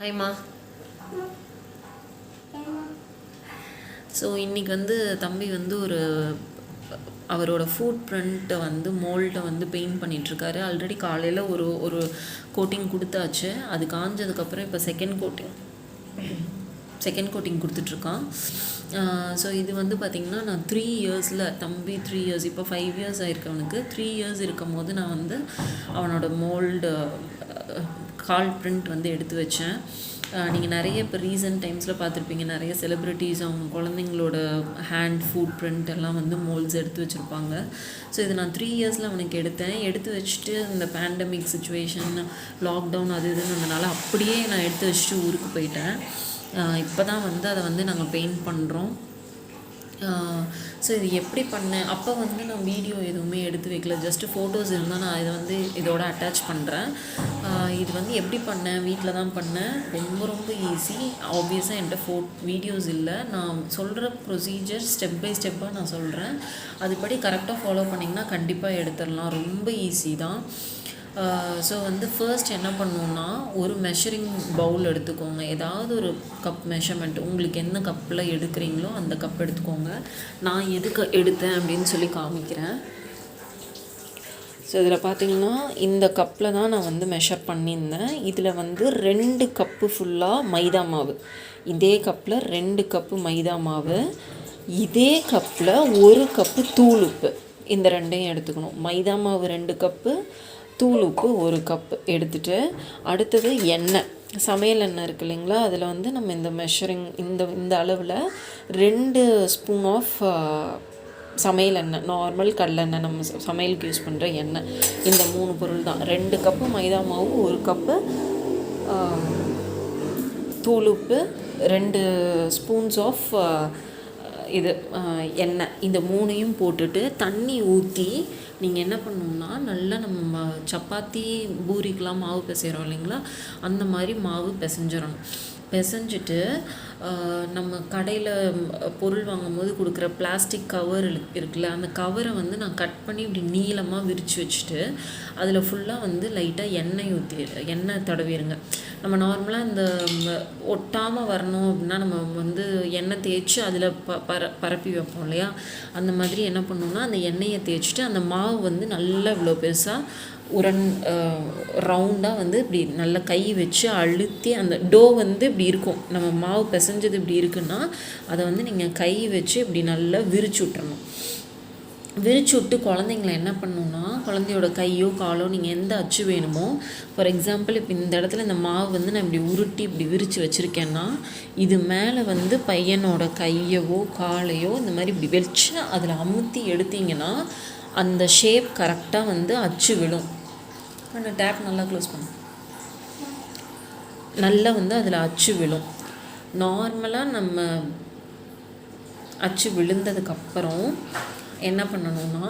ஹாய்மா. So இன்றைக்கி தம்பி அவரோட ஃபுட் பிரிண்ட்டை மோல்டை பெயிண்ட் பண்ணிகிட்ருக்காரு. ஆல்ரெடி காலையில் ஒரு கோட்டிங் கொடுத்தாச்சு. அது காஞ்சதுக்கப்புறம் இப்போ செகண்ட் கோட்டிங் கொடுத்துட்ருக்கான். ஸோ இது பார்த்திங்கன்னா நான் 3 இயர்ஸில் தம்பி 3 இயர்ஸ் இப்போ 5 இயர்ஸ் ஆயிருக்கு. அவனுக்கு 3 இயர்ஸ் இருக்கும் போது நான் அவனோட மோல்டு கால் பிரிண்ட் எடுத்து வச்சேன். நீங்கள் நிறைய இப்போ ரீசன்ட் டைம்ஸில் பார்த்துருப்பீங்க, நிறைய செலிப்ரிட்டிஸ் அவங்க குழந்தைங்களோட ஹேண்ட் ஃபுட் பிரிண்ட் எல்லாம் மோல்ட்ஸ் எடுத்து வச்சுருப்பாங்க. ஸோ இது நான் 3 இயர்ஸில் அவனுக்கு எடுத்து வச்சுட்டு இந்த பேண்டமிக் சுச்சுவேஷன், லாக்டவுன் அது இதுன்றதுனால அப்படியே நான் எடுத்து வச்சுட்டு ஊருக்கு போயிட்டேன். இப்போ தான் அதை நாங்கள் பெயிண்ட் பண்ணுறோம். ஸோ இது எப்படி பண்ணேன், அப்போ நான் வீடியோ எதுவுமே எடுத்து வைக்கல, ஜஸ்ட்டு ஃபோட்டோஸ் இருந்தால் நான் இதை இதோட அட்டாச் பண்ணுறேன். இது எப்படி பண்ணேன், வீட்டில் தான் பண்ணேன். ரொம்ப ரொம்ப ஈஸி. ஆப்வியஸாக என்கிட்ட வீடியோஸ் இல்லை. நான் சொல்கிற ப்ரொசீஜர் ஸ்டெப் பை ஸ்டெப்பாக நான் சொல்கிறேன். அதுபடி கரெக்டாக ஃபாலோ பண்ணிங்கன்னா கண்டிப்பாக எடுத்துடலாம். ரொம்ப ஈஸி தான். ஸோ ஃபர்ஸ்ட் என்ன பண்ணணுன்னா, ஒரு மெஷரிங் பவுல் எடுத்துக்கோங்க. ஏதாவது ஒரு கப் மெஷர்மெண்ட் உங்களுக்கு என்ன கப்பில் எடுக்கிறீங்களோ அந்த கப் எடுத்துக்கோங்க. நான் எதுக்கு எடுத்தேன் அப்படின்னு சொல்லி காமிக்கிறேன். ஸோ இதில் பார்த்தீங்கன்னா இந்த கப்பில் தான் நான் மெஷர் பண்ணியிருந்தேன். இதில் 2 கப்பு ஃபுல்லாக மைதா மாவு, இதே கப்பில் 2 கப்பு மைதா மாவு, இதே கப்பில் 1 கப்பு தூள் உப்பு, இந்த ரெண்டையும் எடுத்துக்கணும். மைதா மாவு 2 கப்பு, தூள் உப்பு 1 கப் எடுத்துகிட்டு, அடுத்தது எண்ணெய், சமையல் எண்ணெய் இருக்குது இல்லைங்களா, அதில் நம்ம இந்த மெஷரிங் இந்த அளவில் 2 ஸ்பூன் ஆஃப் சமையல் எண்ணெய், நார்மல் கடலெண்ணெய், நம்ம சமையலுக்கு யூஸ் பண்ணுற எண்ணெய், இந்த 3 பொருள் தான். 2 கப்பு மைதா மாவு, 1 கப்பு தூள் உப்பு, 2 ஸ்பூன்ஸ் ஆஃப் எண்ணெய், இந்த 3ஐயும் போட்டுட்டு தண்ணி ஊற்றி நீங்கள் என்ன பண்ணணுன்னா, நல்லா நம்ம சப்பாத்தி பூரிக்கெலாம் மாவு பிசைகிறோம் இல்லைங்களா, அந்த மாதிரி மாவு பிசைஞ்சிட்டு நம்ம கடையில் பொருள் வாங்கும் போது கொடுக்குற பிளாஸ்டிக் கவர் இருக்குல்ல, அந்த கவரை நான் கட் பண்ணி இப்படி நீளமாக விரித்து வச்சுட்டு அதில் ஃபுல்லாக லைட்டாக எண்ணெய் தடவிடுங்க. நம்ம நார்மலாக இந்த ஒட்டாமல் வரணும் அப்படின்னா நம்ம எண்ணெய் தேய்ச்சி அதில் பரப்பி வைப்போம் இல்லையா, அந்த மாதிரி என்ன பண்ணணுன்னா அந்த எண்ணெயை தேய்ச்சிட்டு அந்த மாவு நல்லா இவ்வளோ பெருசாக ரவுண்டாக இப்படி நல்லா கை வச்சு அழுத்தி, அந்த டோ இப்படி இருக்கும், நம்ம மாவு பிசைஞ்சது இப்படி இருக்குன்னா அதை நீங்கள் கை வச்சு இப்படி நல்லா விரிச்சு விட்டுறணும். விரிச்சு விட்டு குழந்தைங்கள என்ன பண்ணணுன்னா, குழந்தையோட கையோ காலோ நீங்கள் எந்த அச்சு வேணுமோ, ஃபார் எக்ஸாம்பிள் இப்போ இந்த இடத்துல இந்த மாவு நான் இப்படி உருட்டி இப்படி விரித்து வச்சுருக்கேன்னா, இது மேலே பையனோட கையவோ காலையோ இந்த மாதிரி இப்படி வச்சு அதில் அமுத்தி எடுத்திங்கன்னா அந்த ஷேப் கரெக்டாக அச்சு விழும். அந்த டேப் நல்லா க்ளோஸ் பண்ணு, நல்லா அதில் அச்சு விழும். நார்மலாக நம்ம அச்சு விழுந்ததுக்கப்புறம் என்ன பண்ணணும்னா,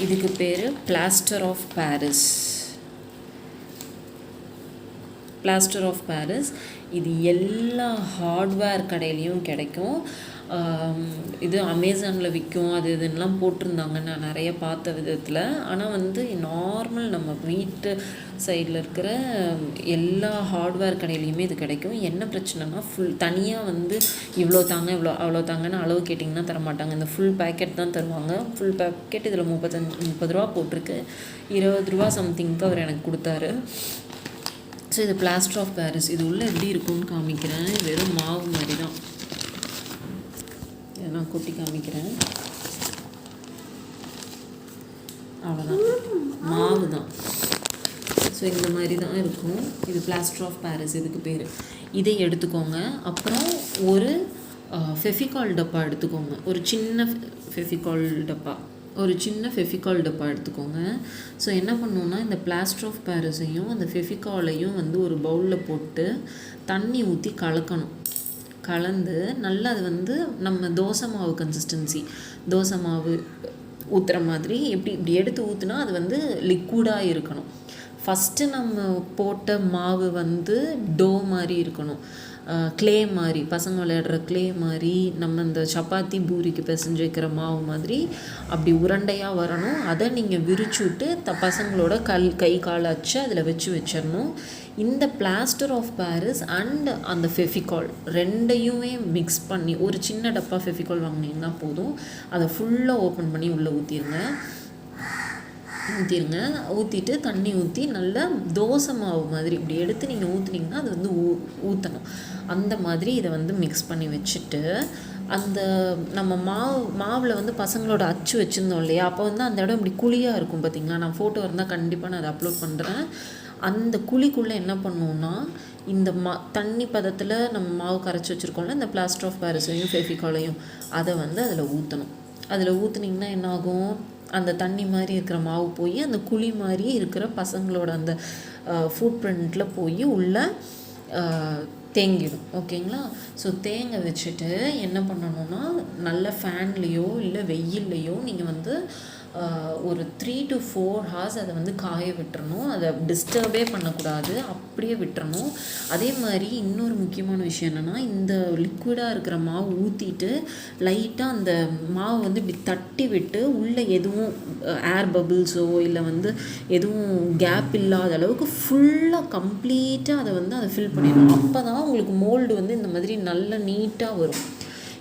இதுக்கு பேர் பிளாஸ்டர் ஆஃப் பாரிஸ். இது எல்லா ஹார்ட்வேர் கடையிலையும் கிடைக்கும். இது அமேசானில் விற்கும், அது இதுன்னெலாம் போட்டிருந்தாங்க நான் நிறைய பார்த்த விதத்தில். ஆனால் நார்மல் நம்ம வீட்டு சைடில் இருக்கிற எல்லா ஹார்ட்வேர் கடையிலையுமே இது கிடைக்கும். என்ன பிரச்சனைனா, தனியாக இவ்வளோ தாங்க அவ்வளோ தாங்கன்னு அளவு கேட்டிங்கன்னா தரமாட்டாங்க. இந்த ஃபுல் பேக்கெட் தான் தருவாங்க. ஃபுல் பேக்கெட் இதில் 30 ரூபா போட்டிருக்கு. 20 ரூபா சம்திங்க்கு அவர் எனக்கு கொடுத்தாரு. ஸோ இது பிளாஸ்டர் ஆஃப் பாரிஸ். இது உள்ளே எப்படி இருக்கும்னு காமிக்கிறேன். வெறும் மாவு மாதிரி தான், இதை நான் கொட்டி காமிக்கிறேன். அவ்வளோதான், மாவு தான். ஸோ இந்த மாதிரி தான் இருக்கும். இது பிளாஸ்டர் ஆஃப் பாரிஸ் இதுக்கு பேர். இதை எடுத்துக்கோங்க. அப்புறம் ஒரு ஃபெவிகால் டப்பா எடுத்துக்கோங்க. ஒரு சின்ன ஃபெவிகால் டப்பா எடுத்துக்கோங்க. ஸோ என்ன பண்ணணுன்னா, இந்த பிளாஸ்டர் ஆஃப் பாரிஸையும் அந்த ஃபெவிகாலையும் ஒரு பவுலில் போட்டு தண்ணி ஊற்றி கலந்து நல்லா அது நம்ம தோசை மாவு கன்சிஸ்டன்சி, தோசை மாவு ஊற்றுற மாதிரி இப்படி எடுத்து ஊற்றுனா அது லிக்விடாக இருக்கணும். ஃபஸ்ட்டு நம்ம போட்ட மாவு டோ மாதிரி இருக்கணும், க்ளே மாதிரி, பசங்க விளையாடுற க்ளே மாதிரி, நம்ம இந்த சப்பாத்தி பூரிக்கு பிசைஞ்சு வைக்கிற மாவு மாதிரி அப்படி உருண்டையாக வரணும். அதை நீங்கள் விரிச்சு விட்டு பசங்களோட கை கால் அச்சு அதில் வச்சிடணும். இந்த பிளாஸ்டர் ஆஃப் பாரிஸ் அண்ட் அந்த ஃபெவிகால் ரெண்டையுமே மிக்ஸ் பண்ணி ஒரு சின்ன டப்பா ஃபெவிகால் வாங்கினீங்கன்னா போதும். அதை ஃபுல்லாக ஓப்பன் பண்ணி உள்ளே ஊற்றிடுங்க. ஊற்றிட்டு தண்ணி ஊற்றி நல்லா தோசை மாவு மாதிரி இப்படி எடுத்து நீங்கள் ஊற்றுனீங்கன்னா அது வந்து ஊற்றணும். அந்த மாதிரி இதை வந்து மிக்ஸ் பண்ணி வச்சுட்டு, அந்த நம்ம மாவில் வந்து பசங்களோட அச்சு வச்சுருந்தோம் இல்லையா, அப்போ வந்து அந்த இடம் இப்படி குழியாக இருக்கும் பார்த்திங்களா. நான் ஃபோட்டோ இருந்தால் கண்டிப்பாக நான் அதை அப்லோட் பண்ணுறேன். அந்த குழிக்குள்ளே என்ன பண்ணுவோன்னா, இந்த தண்ணி பதத்தில் நம்ம மாவு கரைச்சி வச்சுருக்கோம்ல, இந்த பிளாஸ்டர் ஆஃப் பாரிஸையும் ஃபெவிகாலையும் அதை வந்து அதில் ஊற்றணும். அதில் ஊற்றுனீங்கன்னா என்னாகும், அந்த தண்ணி மாதிரி இருக்கிற மாவு போய் அந்த குழி மாதிரி இருக்கிற பசங்களோட அந்த ஃபுட் பிரிண்டில் போய் உள்ள தேங்கிடும். ஓகேங்களா. ஸோ தேங்க வச்சுட்டு என்ன பண்ணணுன்னா, நல்ல ஃபேன்லேயோ இல்லை வெயில்லையோ நீங்கள் வந்து ஒரு 3 to 4 hours அதை வந்து காய விட்டுறணும். அதை டிஸ்டர்பே பண்ணக்கூடாது, அப்படியே விட்டுறணும். அதே மாதிரி இன்னொரு முக்கியமான விஷயம் என்னென்னா, இந்த லிக்விடாக இருக்கிற மாவு ஊற்றிட்டு லைட்டாக அந்த மாவு வந்து இப்படி தட்டி விட்டு உள்ளே எதுவும் ஏர் பபிள்ஸோ இல்லை வந்து எதுவும் கேப் இல்லாத அளவுக்கு ஃபுல்லாக கம்ப்ளீட்டாக அதை ஃபில் பண்ணிடணும். அப்போ தான் உங்களுக்கு மோல்டு வந்து இந்த மாதிரி நல்லா நீட்டாக வரும்.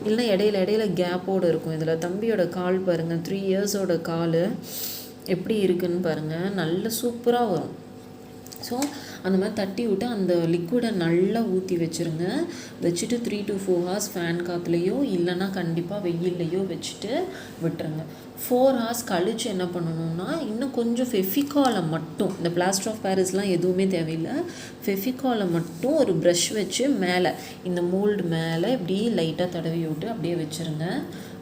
இல்லை இடையில கேப்போடு இருக்கும். இதில் தம்பியோட கால் பாருங்கள், 3 yearsோட கால் எப்படி இருக்குன்னு பாருங்கள், நல்ல சூப்பராக வரும். ஸோ அந்த மாதிரி தட்டி விட்டு அந்த லிக்விடை நல்லா ஊற்றி வச்சுருங்க. வச்சுட்டு 3 to 4 hours ஃபேன் காற்றுலையோ இல்லைன்னா கண்டிப்பாக வெயில்லையோ வச்சுட்டு விட்டுருங்க. 4 hours கழித்து என்ன பண்ணணுன்னா, இன்னும் கொஞ்சம் ஃபெவிகாலை மட்டும், இந்த பிளாஸ்டர் ஆஃப் பாரிஸ்லாம் எதுவுமே தேவையில்லை, ஃபெவிகாலை மட்டும் ஒரு ப்ரஷ் வச்சு மேலே இந்த மோல்டு மேலே இப்படி லைட்டாக தடவி விட்டு அப்படியே வச்சுருங்க.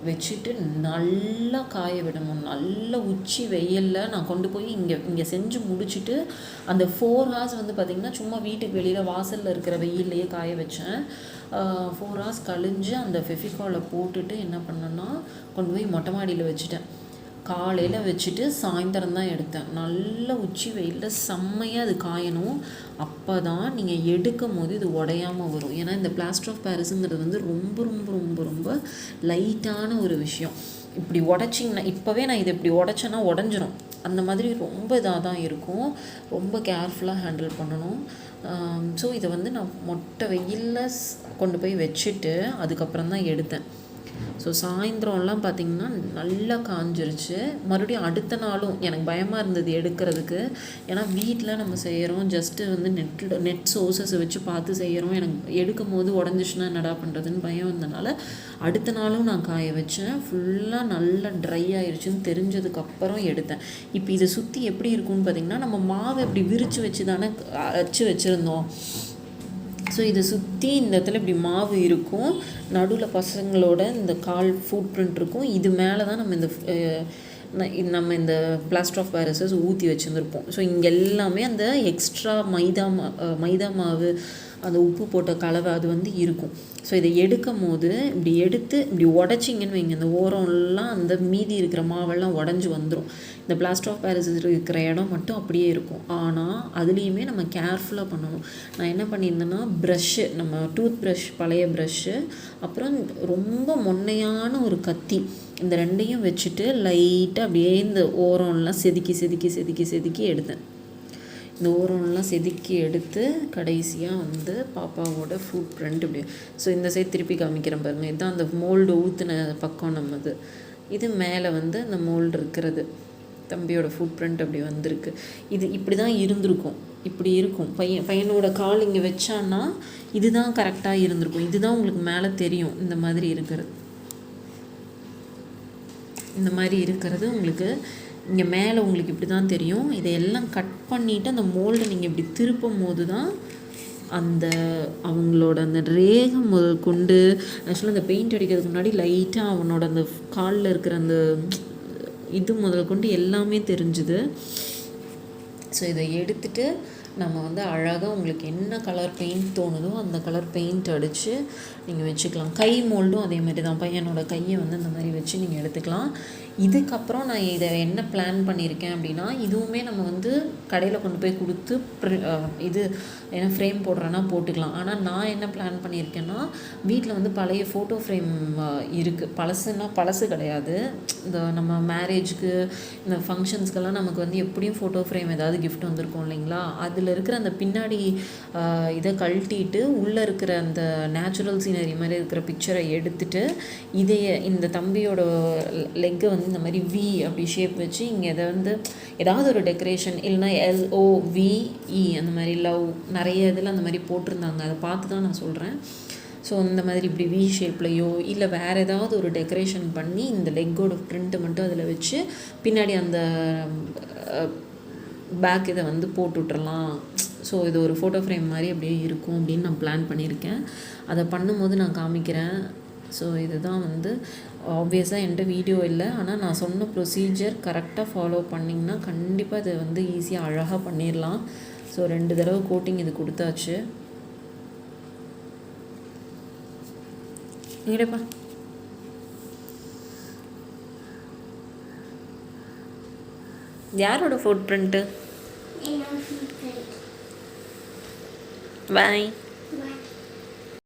வச்சுட்டு நல்லா காய விடணும். நல்ல உச்சி வெயிலில் நான் கொண்டு போய் இங்கே செஞ்சு முடிச்சுட்டு அந்த 4 hours வந்து பார்த்திங்கன்னா சும்மா வீட்டுக்கு வெளியில் வாசலில் இருக்கிற வெயில்லையே காய வச்சேன். 4 hours கழிஞ்சு அந்த ஃபெவிகாலை போட்டுட்டு என்ன பண்ணேன்னா, கொண்டு போய் மொட்டை மாடியில் வச்சுட்டேன். காலையில் வச்சுட்டு சாயந்தரம் தான் எடுத்தேன். நல்ல உச்சி வெயிலில் செம்மையாக அது காயணும். அப்போ தான் நீங்கள் எடுக்கும் போது இது உடையாமல் வரும். ஏன்னா இந்த பிளாஸ்டர் ஆஃப் பாரிஸுங்கிறது வந்து ரொம்ப ரொம்ப ரொம்ப ரொம்ப லைட்டான ஒரு விஷயம். இப்படி உடச்சிங்கன்னா, இப்போவே நான் இதை இப்படி உடச்சேன்னா உடஞ்சிரும். அந்த மாதிரி ரொம்ப இதாக தான் இருக்கும். ரொம்ப கேர்ஃபுல்லாக ஹேண்டில் பண்ணணும். ஸோ இதை வந்து நான் மொட்டை வெயிலில் கொண்டு போய் வச்சுட்டு அதுக்கப்புறம் தான் எடுத்தேன். ஸோ சாயந்தரம்லாம் பார்த்திங்கன்னா நல்லா காஞ்சிருச்சு. மறுபடியும் அடுத்த நாளும் எனக்கு பயமாக இருந்தது எடுக்கிறதுக்கு. ஏன்னா வீட்டில் நம்ம செய்கிறோம், ஜஸ்ட்டு வந்து நெட் சோர்ஸஸை வச்சு பார்த்து செய்கிறோம். எனக்கு எடுக்கும் போது உடஞ்சிச்சுன்னா என்னடா பண்ணுறதுன்னு பயம் இருந்தனால அடுத்த நாளும் நான் காய வச்சேன். ஃபுல்லாக நல்லா ட்ரை ஆயிடுச்சுன்னு தெரிஞ்சதுக்கப்புறம் எடுத்தேன். இப்போ இதை சுற்றி எப்படி இருக்குன்னு பார்த்திங்கன்னா, நம்ம மாவை இப்படி விரித்து வச்சு தானே அரைச்சி வச்சுருந்தோம். ஸோ இதை சுற்றி இந்த இடத்துல இப்படி மாவு இருக்கும், நடுவில் பசங்களோட இந்த கால் ஃபுட் பிரிண்ட் இருக்கும். இது மேலே தான் நம்ம இந்த பிளாஸ்டர் ஆஃப் பாரிஸஸ் ஊற்றி வச்சுருந்துருப்போம். ஸோ இங்கே எல்லாமே அந்த எக்ஸ்ட்ரா மைதா மாவு, அந்த உப்பு போட்ட கலவை அது வந்து இருக்கும். ஸோ இதை எடுக்கும் போது இப்படி எடுத்து இப்படி உடச்சிங்கன்னு வைங்க, இந்த ஓரம்லாம் அந்த மீதி இருக்கிற மாவெல்லாம் உடஞ்சி வந்துடும். இந்த பிளாஸ்டர் ஆஃப் பாரிஸ் இருக்கிற இடம் மட்டும் அப்படியே இருக்கும். ஆனால் அதுலேயுமே நம்ம கேர்ஃபுல்லாக பண்ணணும். நான் என்ன பண்ணியிருந்தேன்னா, ப்ரஷ்ஷு, நம்ம டூத் ப்ரஷ், பழைய ப்ரஷ்ஷு, அப்புறம் ரொம்ப மொன்னையான ஒரு கத்தி, இந்த ரெண்டையும் வச்சுட்டு லைட்டாக அப்படியே இந்த ஓரம்லாம் செதுக்கி எடுத்தேன். இந்த ஓரம்லாம் செதுக்கி எடுத்து கடைசியாக வந்து பாப்பாவோட ஃபுட் பிரிண்ட் இப்படி. ஸோ இந்த சைடு திருப்பி காமிக்கிறேன் பாருங்கள், இதுதான் அந்த மோல்டு ஊற்றின பக்கம் நம்மது. இது மேலே வந்து அந்த மோல்டு இருக்கிறது, தம்பியோட ஃபுட் பிரிண்ட் அப்படி வந்திருக்கு. இது இப்படி தான் இருந்திருக்கும், இப்படி இருக்கும். பையனோட கால் இங்கே வச்சான்னா இதுதான் கரெக்டாக இருந்திருக்கும். இதுதான் உங்களுக்கு மேலே தெரியும், இந்த மாதிரி இருக்கிறது உங்களுக்கு இங்கே மேலே உங்களுக்கு இப்படி தான் தெரியும். இதையெல்லாம் கட் பண்ணிவிட்டு அந்த மோல்டை நீங்கள் இப்படி திருப்பும் போது தான் அந்த அவங்களோட அந்த ரேகம் முதல் கொண்டு, ஆக்சுவலாக அந்த பெயிண்ட் அடிக்கிறதுக்கு முன்னாடி லைட்டாக அவனோட அந்த காலில் இருக்கிற அந்த இது முதல் கொண்டு எல்லாமே தெரிஞ்சுது. ஸோ இதை எடுத்துகிட்டு நம்ம வந்து அழகாக உங்களுக்கு என்ன கலர் பெயிண்ட் தோணுதோ அந்த கலர் பெயிண்ட் அடித்து நீங்கள் வச்சுக்கலாம். கை மோல்டும் அதே மாதிரி தான், பையனோட கையை வந்து இந்த மாதிரி வச்சு நீங்கள் எடுத்துக்கலாம். இதுக்கப்புறம் நான் இதை என்ன பிளான் பண்ணியிருக்கேன் அப்படின்னா, இதுவுமே நம்ம வந்து கடையில் கொண்டு போய் கொடுத்து இது என்ன ஃப்ரேம் போடுறேன்னா போட்டுக்கலாம். ஆனால் நான் என்ன பிளான் பண்ணியிருக்கேன்னா, வீட்டில் வந்து பழைய ஃபோட்டோ ஃப்ரேம் இருக்குது. பழசுன்னா பழசு கிடையாது. இந்த நம்ம மேரேஜுக்கு இந்த ஃபங்க்ஷன்ஸ்க்கெல்லாம் நமக்கு வந்து எப்படியும் ஃபோட்டோ ஃப்ரேம் ஏதாவது கிஃப்ட் வந்திருக்கும் இல்லைங்களா? அதில் இருக்கிற அந்த பின்னாடி இதை கழட்டிட்டு உள்ளே இருக்கிற அந்த நேச்சுரல் சீனரி மாதிரி இருக்கிற பிக்சரை எடுத்துகிட்டு இந்த தம்பியோட லெக்கை வந்து இந்த மாதிரி வி அப்படி ஷேப் வச்சு இங்கே இதை வந்து ஏதாவது ஒரு டெக்கரேஷன் இல்லைனா LOVE அந்த மாதிரி லவ் நிறைய இதில் அந்த மாதிரி போட்டிருந்தாங்க. அதை பார்த்து தான் நான் சொல்கிறேன். ஸோ இந்த மாதிரி இப்படி வி ஷேப்லையோ இல்லை வேறு ஏதாவது ஒரு டெக்கரேஷன் பண்ணி இந்த லெக்கோட ப்ரிண்ட்டை மட்டும் அதில் வச்சு பின்னாடி அந்த பேக் இதை வந்து போட்டு விட்றலாம். ஸோ இது ஒரு ஃபோட்டோ ஃப்ரேம் மாதிரி அப்படியே இருக்கும் அப்படின்னு நான் பிளான் பண்ணியிருக்கேன். அதை பண்ணும்போது நான் காமிக்கிறேன். ஸோ இதுதான் வந்து ஆப்வியஸாக என்கிட்ட வீடியோ இல்லை, ஆனால் நான் சொன்ன ப்ரொசீஜர் கரெக்டாக ஃபாலோ பண்ணிங்கன்னா கண்டிப்பாக இதை வந்து ஈஸியாக அழகாக பண்ணிடலாம். ஸோ 2 தடவை கோட்டிங் இது கொடுத்தாச்சு. நீடப்பா யாரோட ஃபுட் பிரிண்ட்டு? பாய்.